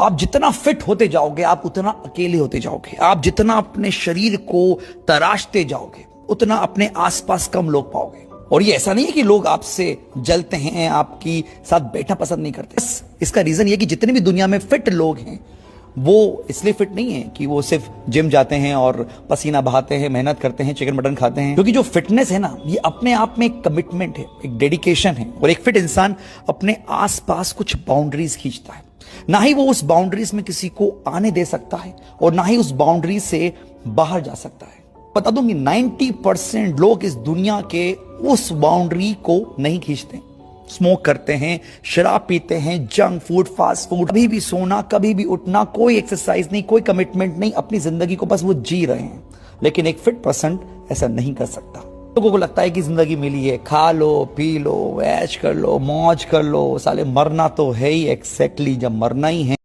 आप जितना फिट होते जाओगे आप उतना अकेले होते जाओगे। आप जितना अपने शरीर को तराशते जाओगे उतना अपने आसपास कम लोग पाओगे। और ये ऐसा नहीं है कि लोग आपसे जलते हैं, आपकी साथ बैठना पसंद नहीं करते। इसका रीजन ये कि जितने भी दुनिया में फिट लोग हैं वो इसलिए फिट नहीं है कि वो सिर्फ जिम जाते हैं और पसीना बहाते हैं, मेहनत करते हैं, चिकन मटन खाते हैं। क्योंकि जो फिटनेस है ना, ये अपने आप में एक कमिटमेंट है, एक डेडिकेशन है। और एक फिट इंसान अपने आसपास कुछ बाउंड्रीज खींचता है। ना ही वो उस बाउंड्रीज में किसी को आने दे सकता है और ना ही उस बाउंड्रीज से बाहर जा सकता है। बता दूंगी 90% लोग इस दुनिया के उस बाउंड्री को नहीं खींचते। स्मोक करते हैं, शराब पीते हैं, जंक फूड, फास्ट फूड, कभी भी सोना, कभी भी उठना, कोई एक्सरसाइज नहीं, कोई कमिटमेंट नहीं, अपनी जिंदगी को बस वो जी रहे हैं। लेकिन एक फिट पर्सन ऐसा नहीं कर सकता। लोगों को लगता है कि जिंदगी मिली है, खा लो, पी लो, ऐश कर लो, मौज कर लो, साले मरना तो है ही। एग्जैक्टली, जब मरना ही है